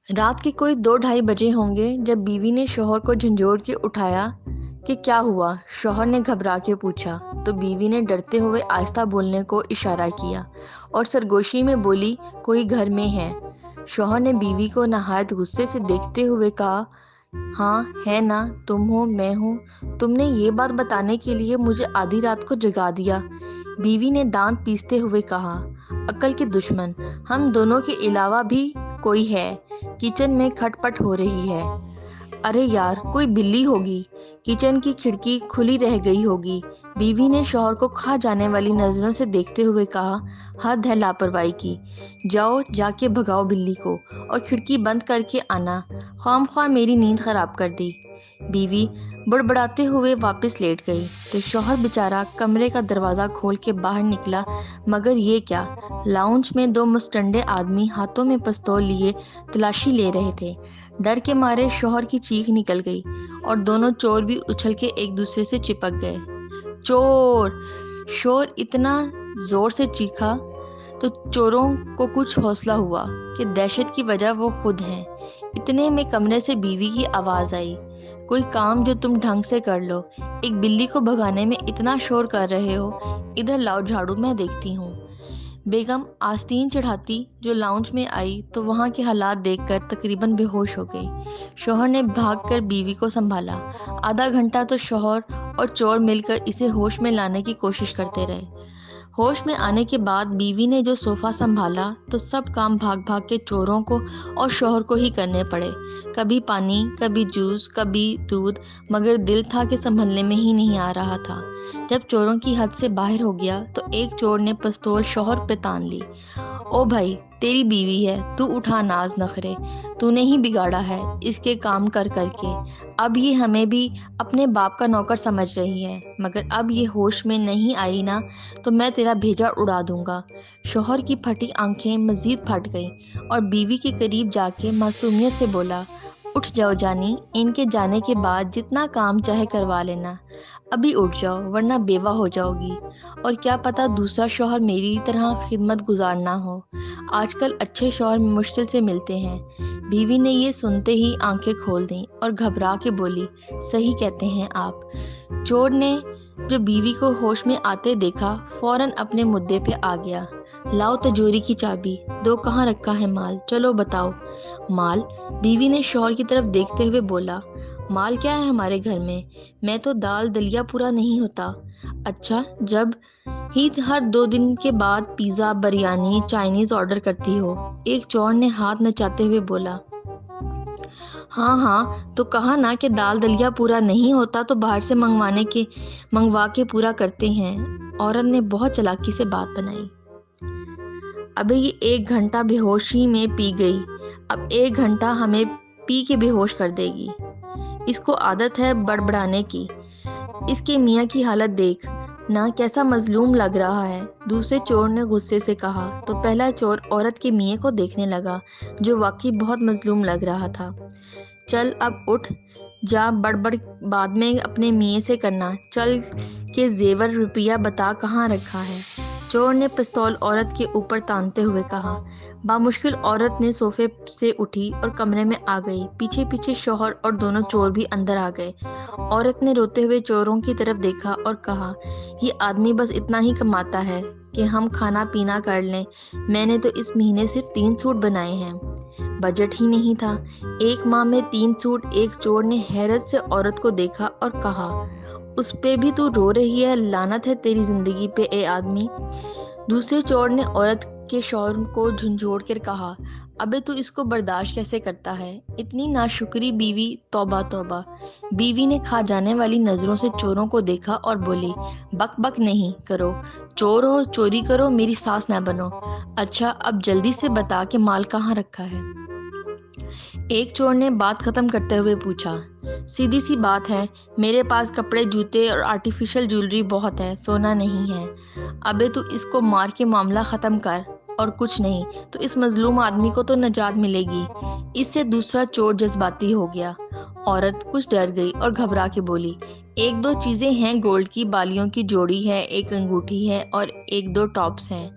رات کے کوئی 2-2:30 بجے ہوں گے جب بیوی نے شوہر کو جھنجھوڑ کے اٹھایا کہ کیا ہوا؟ شوہر نے گھبرا کے پوچھا تو بیوی نے ڈرتے ہوئے آہستہ بولنے کو اشارہ کیا اور سرگوشی میں بولی، کوئی گھر میں ہے۔ شوہر نے بیوی کو نہایت غصے سے دیکھتے ہوئے کہا، ہاں ہے نا، تم ہو، میں ہوں، تم نے یہ بات بتانے کے لیے مجھے آدھی رات کو جگا دیا۔ بیوی نے دانت پیستے ہوئے کہا، عقل کے دشمن، ہم دونوں کے علاوہ بھی کوئی ہے۔ کچن میں کھٹ پٹ ہو رہی ہے۔ ارے یار، کوئی بلی ہوگی، کچن کی کھڑکی کھلی رہ گئی ہوگی۔ بیوی نے شوہر کو کھا جانے والی نظروں سے دیکھتے ہوئے کہا، حد ہے لاپرواہی کی، جاؤ جا کے بھگاؤ بلی کو اور کھڑکی بند کر کے آنا، خواہ میری نیند خراب کر دی۔ بیوی بڑبڑاتے ہوئے واپس لیٹ گئی تو شوہر بیچارہ کمرے کا دروازہ کھول کے باہر نکلا، مگر یہ کیا، لاؤنج میں 2 مستنڈے آدمی ہاتھوں میں پستول لیے تلاشی لے رہے تھے۔ ڈر کے مارے شوہر کی چیخ نکل گئی اور دونوں چور بھی اچھل کے ایک دوسرے سے چپک گئے۔ چور! شور اتنا زور سے چیخا تو چوروں کو کچھ حوصلہ ہوا کہ دہشت کی وجہ وہ خود ہیں۔ اتنے میں کمرے سے بیوی کی آواز آئی، کوئی کام جو تم ڈھنگ سے کر لو، ایک بلی کو بھگانے میں اتنا شور کر رہے ہو، ادھر لاؤ جھاڑو، میں دیکھتی ہوں۔ بیگم آستین چڑھاتی جو لاؤنج میں آئی تو وہاں کے حالات دیکھ کر تقریباً بے ہوش ہو گئی۔ شوہر نے بھاگ کر بیوی کو سنبھالا۔ آدھا گھنٹہ تو شوہر اور چور مل کر اسے ہوش میں لانے کی کوشش کرتے رہے۔ ہوش میں آنے کے بعد بیوی نے جو صوفہ سنبھالا تو سب کام بھاگ بھاگ کے چوروں کو اور شوہر کو ہی کرنے پڑے، کبھی پانی، کبھی جوس، کبھی دودھ، مگر دل تھا کہ سنبھلنے میں ہی نہیں آ رہا تھا۔ جب چوروں کی حد سے باہر ہو گیا تو ایک چور نے پستول شوہر پہ تان لی۔ او بھائی، تیری بیوی ہے، تو اٹھا ناز نخرے، تو نے ہی بگاڑا ہے اس کے کام کر کر کے، اب یہ ہمیں بھی اپنے باپ کا نوکر سمجھ رہی ہے، مگر اب یہ ہوش میں نہیں آئی نا تو میں تیرا بھیجا اڑا دوں گا۔ شوہر کی پھٹی آنکھیں مزید پھٹ گئیں اور بیوی کے قریب جا کے معصومیت سے بولا، اٹھ جاؤ جانی، ان کے جانے کے بعد جتنا کام چاہے کروا لینا، ابھی اٹھ جاؤ ورنہ بیوہ ہو جاؤ گی، اور کیا پتہ دوسرا شوہر میری طرح خدمت گزار نہ ہو، آج کل اچھے شوہر مشکل سے ملتے ہیں۔ بیوی نے یہ سنتے ہی آنکھیں کھول دیں اور گھبرا کے بولی، صحیح کہتے ہیں آپ۔ چور نے جو بیوی کو ہوش میں آتے دیکھا فوراً اپنے مدعے پہ آ گیا، لاؤ تجوری کی چابی، دو کہاں رکھا ہے مال، چلو بتاؤ۔ مال؟ بیوی نے شوہر کی طرف دیکھتے ہوئے بولا، مال کیا ہے ہمارے گھر میں تو دال دلیا پورا نہیں ہوتا۔ اچھا، جب ہی ہر 2 دن کے بعد پیزا، بریانی، چائنیز آرڈر کرتی ہو؟ ایک چور نے ہاتھ نچاتے ہوئے بولا۔ ہاں ہاں، تو کہا نا کہ دال دلیا پورا نہیں ہوتا تو باہر سے منگوا کے پورا کرتے ہیں۔ عورت نے بہت چلاکی سے بات بنائی۔ ابے یہ 1 گھنٹہ بے ہوشی میں پی گئی، اب 1 گھنٹہ ہمیں پی کے بے ہوش کر دے گی۔ اس کو عادت ہے بڑبڑانے کی، اس کے میاں کی حالت دیکھ نا کیسا مظلوم لگ رہا ہے۔ دوسرے چور نے غصے سے کہا تو پہلا چور عورت کے میاں کو دیکھنے لگا جو واقعی بہت مظلوم لگ رہا تھا۔ چل اب اٹھ جا، بڑبڑ بعد میں اپنے میاں سے کرنا، چل کے زیور روپیہ بتا کہاں رکھا ہے۔ چور نے پستول عورت کے اوپر تانتے ہوئے کہا۔ بامشکل عورت نے صوفے سے اٹھی اور کمرے میں آ گئی، پیچھے پیچھے شوہر اور دونوں چور بھی اندر آ گئے۔ عورت نے روتے ہوئے چوروں کی طرف دیکھا اور کہا، یہ آدمی بس اتنا ہی کماتا ہے کہ ہم کھانا پینا کر لیں، میں نے تو اس مہینے صرف 3 سوٹ بنائے ہیں، بجٹ ہی نہیں تھا، 1 ماہ میں 3 سوٹ۔ ایک چور نے حیرت سے عورت کو دیکھا اور کہا، اس پہ بھی تو رو رہی ہے، لعنت ہے تیری زندگی پہ اے آدمی۔ دوسرے چور نے عورت کے شوہر کو جھنجھوڑ کر کہا، ابے تو اس کو برداشت کیسے کرتا ہے، اتنی ناشکری بیوی، توبہ توبہ۔ بیوی نے کھا جانے والی نظروں سے چوروں کو دیکھا اور بولی، بک بک نہیں کرو، چور ہو، چوری کرو، میری ساس نہ بنو۔ اچھا اب جلدی سے بتا کہ مال کہاں رکھا ہے۔ ایک چور نے بات ختم کرتے ہوئے پوچھا، سیدھی سی بات ہے، میرے پاس کپڑے، جوتے اور آرٹیفیشل جیولری بہت ہے، سونا نہیں ہے۔ ابے تو اس کو مار کے معاملہ ختم کر، اور کچھ نہیں تو اس مظلوم آدمی کو تو نجات ملے گی۔ اس سے دوسرا چور جذباتی ہو گیا۔ عورت کچھ ڈر گئی اور گھبرا کے بولی، 1-2 چیزیں ہیں، گولڈ کی بالیوں کی جوڑی ہے، ایک انگوٹھی ہے اور 1-2 ٹاپس ہیں۔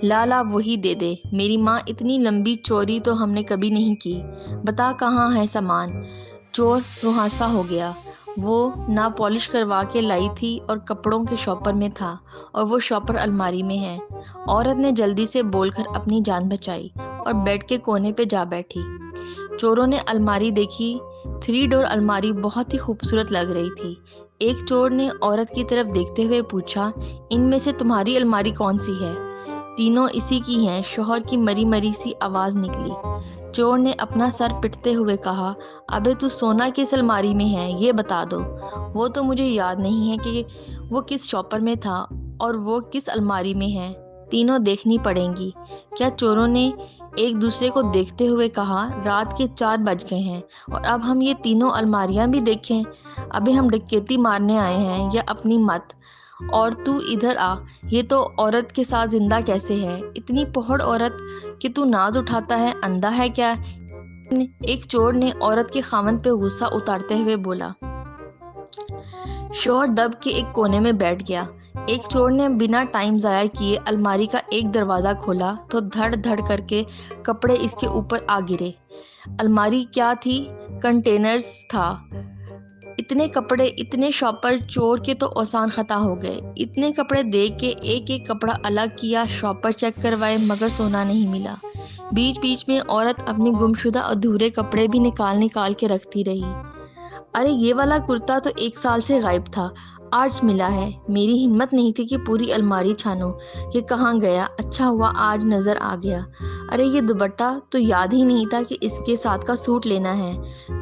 لا وہی دے دے، میری ماں اتنی لمبی چوری تو ہم نے کبھی نہیں کی، بتا کہاں ہے سامان۔ چور روحانسا ہو گیا، وہ نہ پالش کروا کے لائی تھی اور کپڑوں کے شاپر میں تھا، اور وہ شاپر الماری میں ہے۔ عورت نے جلدی سے بول کر اپنی جان بچائی اور بیڈ کے کونے پہ جا بیٹھی۔ چوروں نے الماری دیکھی، 3 ڈور الماری بہت ہی خوبصورت لگ رہی تھی۔ ایک چور نے عورت کی طرف دیکھتے ہوئے پوچھا، ان میں سے تمہاری الماری کون سی ہے؟ تینوں اسی کی ہیں، شوہر کی مری مری سی آواز نکلی۔ چور نے اپنا سر پٹتے ہوئے کہا، ابے تو سونا کس الماری میں ہے یہ بتا دو۔ وہ تو مجھے یاد نہیں ہے کہ وہ کس شاپر میں تھا اور وہ کس الماری میں ہے، تینوں دیکھنی پڑیں گی۔ کیا چوروں نے ایک دوسرے کو دیکھتے ہوئے کہا، رات کے 4 بج گئے ہیں اور اب ہم یہ تینوں الماریاں بھی دیکھیں؟ ابھی ہم ڈکیتی مارنے آئے ہیں یا اپنی مت؟ اور تو ادھر آ، یہ تو عورت کے ساتھ زندہ کیسے ہے؟ اتنی پوہڑ عورت کہ تو ناز اٹھاتا ہے، اندھا ہے کیا؟ ایک چور نے عورت کے خاوند پہ غصہ اتارتے ہوئے بولا۔ شوہر دب کے ایک کونے میں بیٹھ گیا۔ ایک چور نے بنا ٹائم ضائع کیے الماری کا ایک دروازہ کھولا تو دھڑ دھڑ کر کے کپڑے اس کے اوپر آ گرے۔ الماری کیا تھی؟ کنٹینرز تھا۔ اتنے کپڑے، اتنے شاپر، چور کے تو اوزان خطا ہو گئے۔ اتنے کپڑے دیکھ کے ایک ایک کپڑا الگ کیا، شاپر چیک کروائے، مگر سونا نہیں ملا۔ بیچ بیچ میں عورت اپنے گمشدہ ادھورے کپڑے بھی نکال کے رکھتی رہی۔ ارے یہ والا کرتا تو 1 سال سے غائب تھا، آج ملا ہے۔ میری ہمت نہیں تھی کہ پوری الماری چھانوں کہ کہاں گیا، اچھا ہوا آج نظر آ گیا۔ ارے یہ دوپٹہ تو یاد ہی نہیں تھا کہ اس کے ساتھ کا سوٹ لینا ہے۔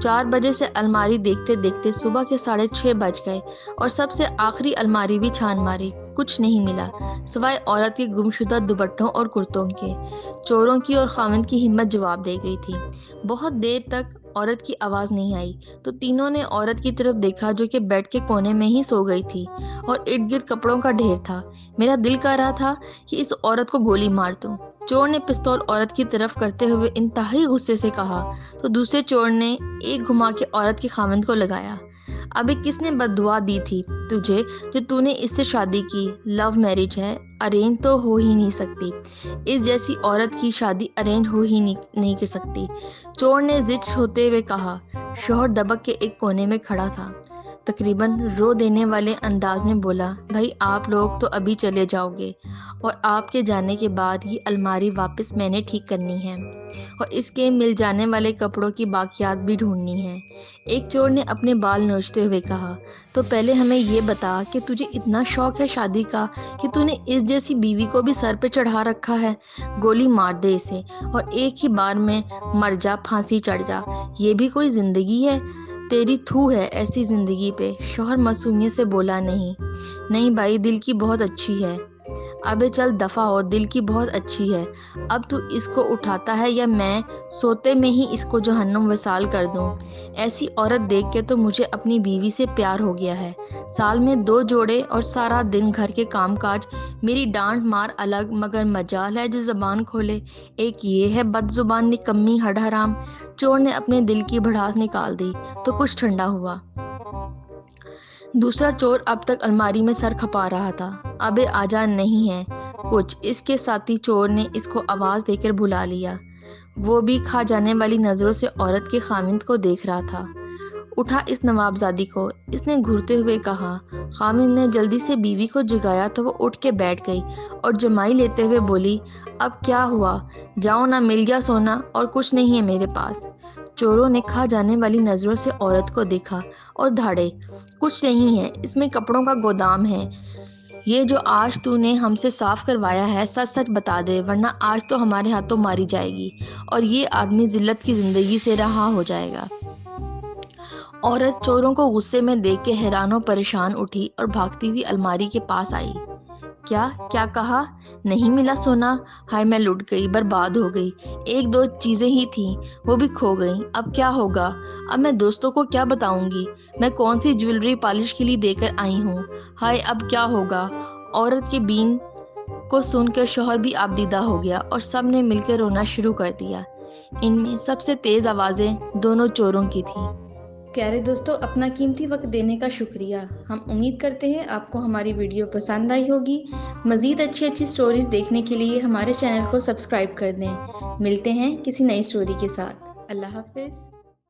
4 بجے سے الماری دیکھتے دیکھتے صبح کے 6:30 بج گئے اور سب سے آخری الماری بھی چھان ماری، کچھ نہیں ملا سوائے عورت کے گمشدہ دوپٹوں اور کرتوں کے۔ چوروں کی اور خاوند کی ہمت جواب دے گئی تھی۔ بہت دیر تک عورت کی آواز نہیں آئی تو تینوں نے عورت کی طرف دیکھا جو کہ بیڈ کے کونے میں ہی سو گئی تھی اور ارد گرد کپڑوں کا ڈھیر تھا۔ میرا دل کر رہا تھا کہ اس عورت کو گولی مار دوں۔ چور نے پستول عورت کی طرف کرتے ہوئے انتہائی غصے سے کہا تو دوسرے چور نے ایک گھما کے عورت کے خاوند کو لگایا۔ ابھی کس نے بد دعا دی تھی تجھے جو تو نے اس سے شادی کی؟ لو میرج ہے، ارینج تو ہو ہی نہیں سکتی۔ اس جیسی عورت کی شادی ارینج ہو ہی نہیں کر سکتی، چور نے ضد ہوتے ہوئے کہا۔ شوہر دبک کے ایک کونے میں کھڑا تھا، تقریباً رو دینے والے انداز میں بولا، بھائی آپ لوگ تو ابھی چلے جاؤ گے اور آپ کے جانے کے بعد یہ الماری واپس میں نے ٹھیک کرنی ہے اور اس کے مل جانے والے کپڑوں کی باقیات بھی ڈھونڈنی ہے۔ ایک چور نے اپنے بال نوچتے ہوئے کہا، تو پہلے ہمیں یہ بتا کہ تجھے اتنا شوق ہے شادی کا کہ تو نے اس جیسی بیوی کو بھی سر پہ چڑھا رکھا ہے؟ گولی مار دے اسے اور ایک ہی بار میں مر جا، پھانسی چڑھ جا۔ یہ بھی کوئی زندگی ہے؟ تیری تھو ہے ایسی زندگی پہ۔ شوہر معصومیت سے بولا، نہیں بھائی، دل کی بہت اچھی ہے۔ ابے چل دفع ہو، دل کی بہت اچھی ہے۔ اب تو اس کو اٹھاتا ہے یا میں سوتے میں ہی اس کو جہنم وصال کر دوں؟ ایسی عورت دیکھ کے تو مجھے اپنی بیوی سے پیار ہو گیا ہے۔ سال میں 2 جوڑے اور سارا دن گھر کے کام کاج، میری ڈانٹ مار الگ، مگر مجال ہے جو زبان کھولے، ایک یہ ہے بد زبان نکمی ہڈ حرام۔ چور نے اپنے دل کی بھڑاس نکال دی تو کچھ ٹھنڈا ہوا۔ دوسرا چور اب تک الماری میں سر کھپا رہا تھا۔ ابے آجا، نہیں ہے کچھ؟ اس کے ساتھی چور نے اس کو آواز دے کر بلا لیا۔ وہ بھی کھا جانے والی نظروں سے عورت کے خاوند کو دیکھ رہا تھا۔ اٹھا اس نوابزادی کو، اس نے گھرتے ہوئے کہا۔ خاوند نے جلدی سے بیوی کو جگایا تو وہ اٹھ کے بیٹھ گئی اور جمائی لیتے ہوئے بولی، اب کیا ہوا؟ جاؤ نہ، مل گیا سونا اور کچھ نہیں ہے میرے پاس۔ چوروں نے کھا جانے والی نظروں سے عورت کو دیکھا اور دھاڑے، کچھ نہیں ہے، اس میں کپڑوں کا گودام ہے۔ یہ جو آج تو نے ہم سے صاف کروایا ہے سچ سچ بتا دے، ورنہ آج تو ہمارے ہاتھوں ماری جائے گی اور یہ آدمی ذلت کی زندگی سے رہا ہو جائے گا۔ عورت چوروں کو غصے میں دیکھ کے حیران و پریشان اٹھی اور بھاگتی ہوئی الماری کے پاس آئی۔ کیا کہا؟ نہیں ملا سونا؟ ہائے میں لٹ گئی، برباد ہو گئی۔ 1-2 چیزیں ہی تھیں، وہ بھی کھو گئیں۔ اب کیا ہوگا؟ اب میں دوستوں کو کیا بتاؤں گی؟ میں کون سی جیولری پالش کے لیے دے کر آئی ہوں؟ ہائے اب کیا ہوگا؟ عورت کے بین کو سن کر شوہر بھی آبدیدہ ہو گیا اور سب نے مل کر رونا شروع کر دیا۔ ان میں سب سے تیز آوازیں دونوں چوروں کی تھیں۔ پیارے دوستو، اپنا قیمتی وقت دینے کا شکریہ۔ ہم امید کرتے ہیں آپ کو ہماری ویڈیو پسند آئی ہوگی۔ مزید اچھی سٹوریز دیکھنے کے لیے ہمارے چینل کو سبسکرائب کر دیں۔ ملتے ہیں کسی نئی سٹوری کے ساتھ۔ اللہ حافظ۔